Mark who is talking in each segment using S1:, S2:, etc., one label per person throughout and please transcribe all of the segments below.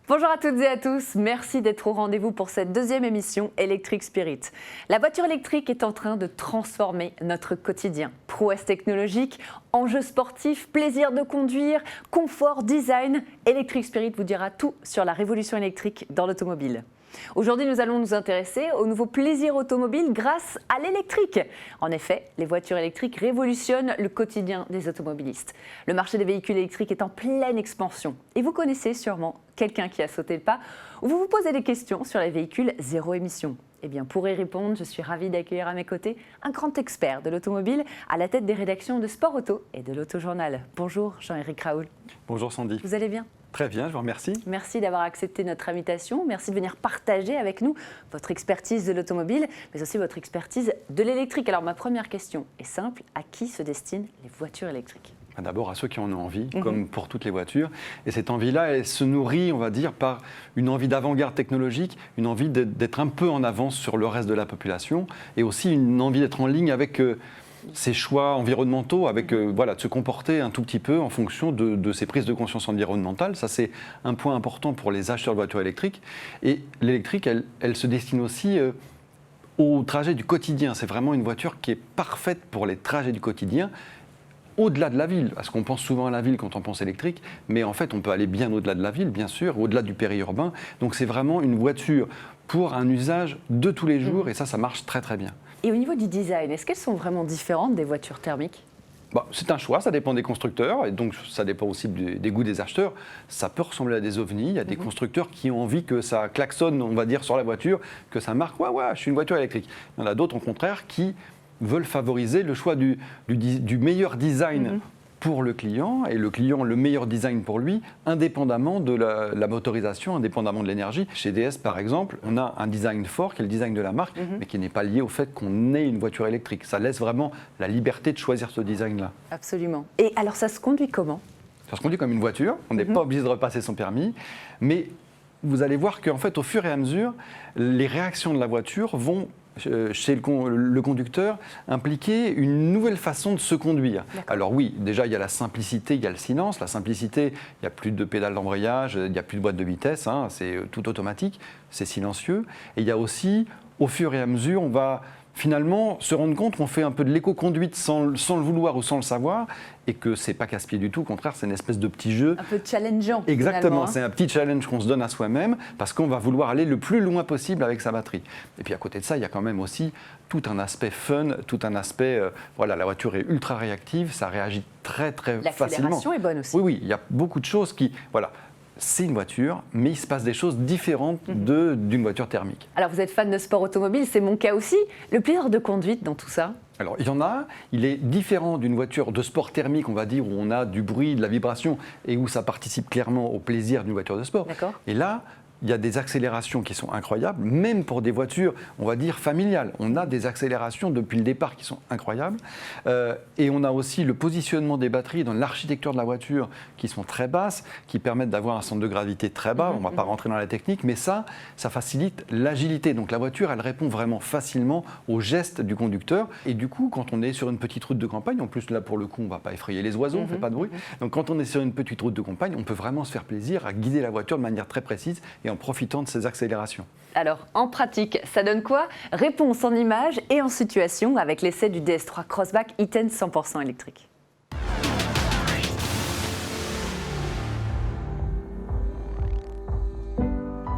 S1: Bonjour à toutes et à tous, merci d'être au rendez-vous pour cette deuxième émission Electric Spirit. La voiture électrique est en train de transformer notre quotidien. Prouesse technologique, enjeux sportifs, plaisir de conduire, confort, design, Electric Spirit vous dira tout sur la révolution électrique dans l'automobile. Aujourd'hui, nous allons nous intéresser au nouveau plaisir automobile grâce à l'électrique. En effet, les voitures électriques révolutionnent le quotidien des automobilistes. Le marché des véhicules électriques est en pleine expansion. Et vous connaissez sûrement quelqu'un qui a sauté le pas ou vous vous posez des questions sur les véhicules zéro émission. Eh bien, pour y répondre, je suis ravie d'accueillir à mes côtés un grand expert de l'automobile à la tête des rédactions de Sport Auto et de l'Autojournal. Bonjour Jean-Éric Raoul.
S2: Bonjour Sandy.
S1: Vous allez bien ?
S2: Très bien, je vous remercie.
S1: Merci d'avoir accepté notre invitation. Merci de venir partager avec nous votre expertise de l'automobile, mais aussi votre expertise de l'électrique. Alors ma première question est simple, à qui se destinent les voitures électriques ?
S2: D'abord à ceux qui en ont envie, comme pour toutes les voitures. Et cette envie-là, elle se nourrit, on va dire, par une envie d'avant-garde technologique, une envie d'être un peu en avance sur le reste de la population, et aussi une envie d'être en ligne avec ses choix environnementaux, avec de se comporter un tout petit peu en fonction de ses prises de conscience environnementales. Ça, c'est un point important pour les acheteurs de voitures électriques. Et l'électrique, elle se destine aussi au trajet du quotidien. C'est vraiment une voiture qui est parfaite pour les trajets du quotidien, au-delà de la ville, parce qu'on pense souvent à la ville quand on pense électrique, mais en fait, on peut aller bien au-delà de la ville, bien sûr, au-delà du périurbain. Donc, c'est vraiment une voiture pour un usage de tous les jours, et ça marche très, très bien.
S1: Et au niveau du design, est-ce qu'elles sont vraiment différentes des voitures thermiques ?
S2: C'est un choix, ça dépend des constructeurs, et donc ça dépend aussi des goûts des acheteurs. Ça peut ressembler à des ovnis, il y a des constructeurs qui ont envie que ça klaxonne, on va dire, sur la voiture, que ça marque « ouais, je suis une voiture électrique ». Il y en a d'autres, au contraire, qui veulent favoriser le choix du meilleur design pour le client, et le client le meilleur design pour lui, indépendamment de la motorisation, indépendamment de l'énergie. Chez DS, par exemple, on a un design fort, qui est le design de la marque, mais qui n'est pas lié au fait qu'on ait une voiture électrique. Ça laisse vraiment la liberté de choisir ce design-là.
S1: Absolument. Et alors, ça se conduit comment ? Ça
S2: se conduit comme une voiture, on n'est pas obligé de repasser son permis, mais vous allez voir qu'en fait, au fur et à mesure, les réactions de la voiture vont chez le conducteur, impliquer une nouvelle façon de se conduire. Alors oui, déjà il y a la simplicité, il y a le silence. La simplicité, il n'y a plus de pédale d'embrayage, il n'y a plus de boîte de vitesse, c'est tout automatique, c'est silencieux. Et il y a aussi, au fur et à mesure, on va finalement se rendre compte qu'on fait un peu de l'éco-conduite sans le vouloir ou sans le savoir, et que c'est pas casse-pied du tout, au contraire, c'est une espèce de petit jeu.
S1: Un peu challengeant.
S2: Exactement, c'est un petit challenge qu'on se donne à soi-même, parce qu'on va vouloir aller le plus loin possible avec sa batterie. Et puis à côté de ça, il y a quand même aussi tout un aspect fun, tout un aspect, la voiture est ultra réactive, ça réagit très très facilement.
S1: L'accélération est bonne aussi.
S2: Oui, il y a beaucoup de choses qui, c'est une voiture, mais il se passe des choses différentes d'une voiture thermique.
S1: Alors vous êtes fan de sport automobile, c'est mon cas aussi. Le plaisir de conduite dans tout ça ?
S2: Alors, il y en a, il est différent d'une voiture de sport thermique, on va dire, où on a du bruit, de la vibration, et où ça participe clairement au plaisir d'une voiture de sport.
S1: D'accord.
S2: Et là, il y a des accélérations qui sont incroyables, même pour des voitures, on va dire, familiales. On a des accélérations depuis le départ qui sont incroyables. Et on a aussi le positionnement des batteries dans l'architecture de la voiture qui sont très basses, qui permettent d'avoir un centre de gravité très bas. On ne va pas rentrer dans la technique, mais ça facilite l'agilité. Donc la voiture, elle répond vraiment facilement aux gestes du conducteur. Et du coup, quand on est sur une petite route de campagne, en plus là, pour le coup, on ne va pas effrayer les oiseaux, on ne fait pas de bruit. Donc quand on est sur une petite route de campagne, on peut vraiment se faire plaisir à guider la voiture de manière très précise et en profitant de ces accélérations.
S1: Alors, en pratique, ça donne quoi ? Réponse en images et en situation avec l'essai du DS3 Crossback E-Tense 100% électrique.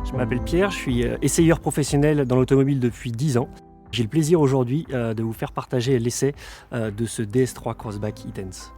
S3: Je m'appelle Pierre, je suis essayeur professionnel dans l'automobile depuis 10 ans. J'ai le plaisir aujourd'hui de vous faire partager l'essai de ce DS3 Crossback E-Tense.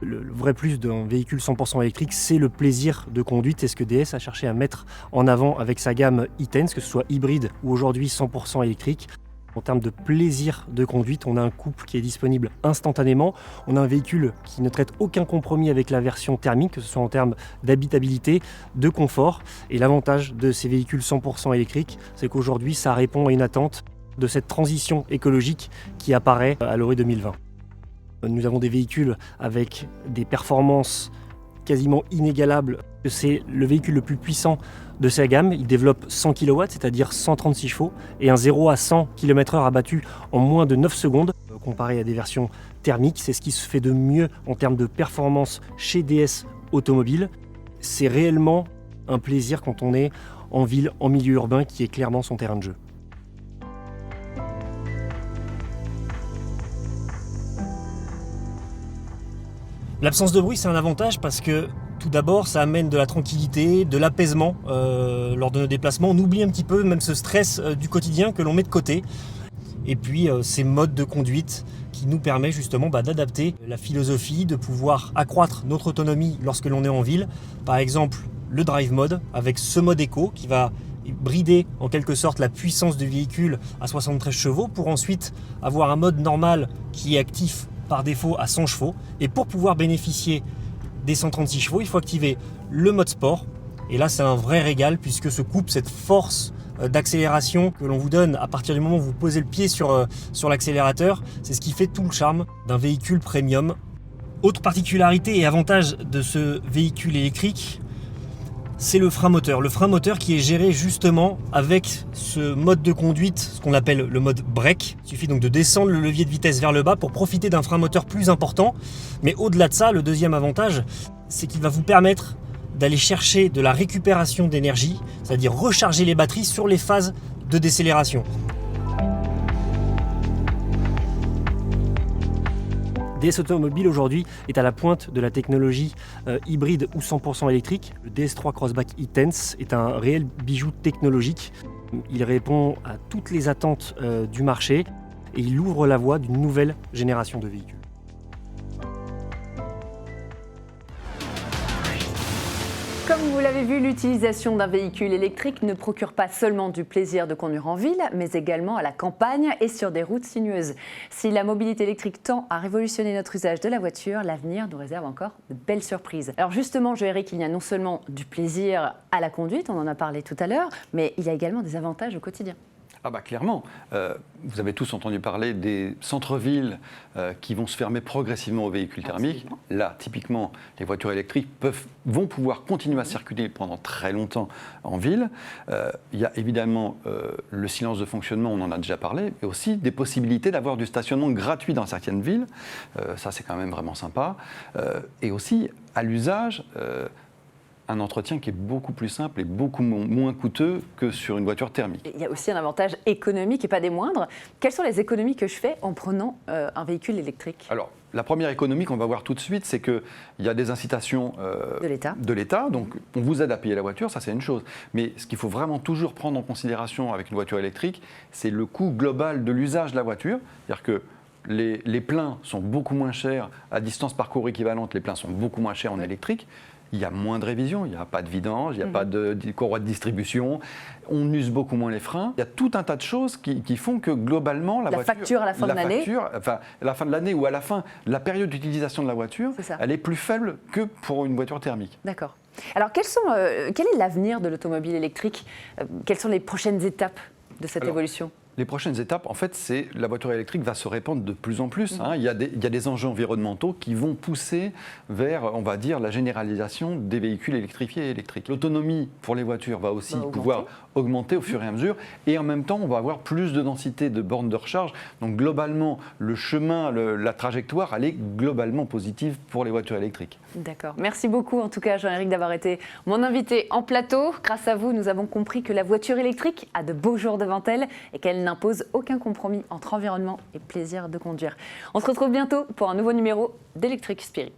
S3: Le vrai plus d'un véhicule 100% électrique, c'est le plaisir de conduite. C'est ce que DS a cherché à mettre en avant avec sa gamme E-Tense, que ce soit hybride ou aujourd'hui 100% électrique. En termes de plaisir de conduite, on a un couple qui est disponible instantanément. On a un véhicule qui ne traite aucun compromis avec la version thermique, que ce soit en termes d'habitabilité, de confort. Et l'avantage de ces véhicules 100% électriques, c'est qu'aujourd'hui, ça répond à une attente de cette transition écologique qui apparaît à l'horizon 2020. Nous avons des véhicules avec des performances quasiment inégalables. C'est le véhicule le plus puissant de sa gamme. Il développe 100 kW, c'est-à-dire 136 chevaux, et un 0 à 100 km/h abattu en moins de 9 secondes. Comparé à des versions thermiques, c'est ce qui se fait de mieux en termes de performance chez DS Automobile. C'est réellement un plaisir quand on est en ville, en milieu urbain, qui est clairement son terrain de jeu. L'absence de bruit, c'est un avantage parce que tout d'abord, ça amène de la tranquillité, de l'apaisement lors de nos déplacements. On oublie un petit peu même ce stress du quotidien que l'on met de côté. Et puis ces modes de conduite qui nous permettent justement d'adapter la philosophie, de pouvoir accroître notre autonomie lorsque l'on est en ville. Par exemple, le drive mode avec ce mode éco qui va brider en quelque sorte la puissance du véhicule à 73 chevaux pour ensuite avoir un mode normal qui est actif par défaut à 100 chevaux. Et pour pouvoir bénéficier des 136 chevaux, il faut activer le mode sport. Et là, c'est un vrai régal puisque se coupe cette force d'accélération que l'on vous donne à partir du moment où vous posez le pied sur l'accélérateur. C'est ce qui fait tout le charme d'un véhicule premium. Autre particularité et avantage de ce véhicule électrique, c'est le frein moteur. Le frein moteur qui est géré justement avec ce mode de conduite, ce qu'on appelle le mode break. Il suffit donc de descendre le levier de vitesse vers le bas pour profiter d'un frein moteur plus important. Mais au-delà de ça, le deuxième avantage, c'est qu'il va vous permettre d'aller chercher de la récupération d'énergie, c'est-à-dire recharger les batteries sur les phases de décélération. DS Automobile aujourd'hui est à la pointe de la technologie hybride ou 100% électrique. Le DS3 Crossback e-Tense est un réel bijou technologique. Il répond à toutes les attentes du marché et il ouvre la voie d'une nouvelle génération de véhicules.
S1: Comme vous l'avez vu, l'utilisation d'un véhicule électrique ne procure pas seulement du plaisir de conduire en ville, mais également à la campagne et sur des routes sinueuses. Si la mobilité électrique tend à révolutionner notre usage de la voiture, l'avenir nous réserve encore de belles surprises. Alors justement, Eric, il y a non seulement du plaisir à la conduite, on en a parlé tout à l'heure, mais il y a également des avantages au quotidien.
S2: Ah bah clairement, vous avez tous entendu parler des centres-villes qui vont se fermer progressivement aux véhicules thermiques. Là, typiquement, les voitures électriques vont pouvoir continuer à circuler pendant très longtemps en ville. Il y a évidemment le silence de fonctionnement, on en a déjà parlé, mais aussi des possibilités d'avoir du stationnement gratuit dans certaines villes. Ça, c'est quand même vraiment sympa. Et aussi, à l'usage, un entretien qui est beaucoup plus simple et beaucoup moins coûteux que sur une voiture thermique.
S1: Il y a aussi un avantage économique et pas des moindres. Quelles sont les économies que je fais en prenant un véhicule électrique ?
S2: Alors, la première économie qu'on va voir tout de suite, c'est qu'il y a des incitations de l'État. Donc, on vous aide à payer la voiture, ça c'est une chose. Mais ce qu'il faut vraiment toujours prendre en considération avec une voiture électrique, c'est le coût global de l'usage de la voiture. C'est-à-dire que les pleins sont beaucoup moins chers à distance parcours équivalente, les pleins sont beaucoup moins chers en électrique. Il y a moins de révision, il n'y a pas de vidange, il n'y a pas de courroie de distribution, on use beaucoup moins les freins. Il y a tout un tas de choses qui font que globalement, la voiture,
S1: facture à la fin de l'année,
S2: enfin, à la fin de l'année ou à la fin, la période d'utilisation de la voiture, elle est plus faible que pour une voiture thermique.
S1: D'accord. Alors, quel est l'avenir de l'automobile électrique ? Quelles sont les prochaines étapes de cette évolution ?
S2: Les prochaines étapes, en fait, c'est la voiture électrique va se répandre de plus en plus. Il y a des enjeux environnementaux qui vont pousser vers, on va dire, la généralisation des véhicules électrifiés et électriques. L'autonomie pour les voitures va aussi pouvoir augmenter au fur et à mesure. Et en même temps, on va avoir plus de densité de bornes de recharge. Donc globalement, le chemin, la trajectoire, elle est globalement positive pour les voitures électriques.
S1: D'accord. Merci beaucoup, en tout cas, Jean-Éric, d'avoir été mon invité en plateau. Grâce à vous, nous avons compris que la voiture électrique a de beaux jours devant elle et qu'elle n'impose aucun compromis entre environnement et plaisir de conduire. On se retrouve bientôt pour un nouveau numéro d'Electric Spirit.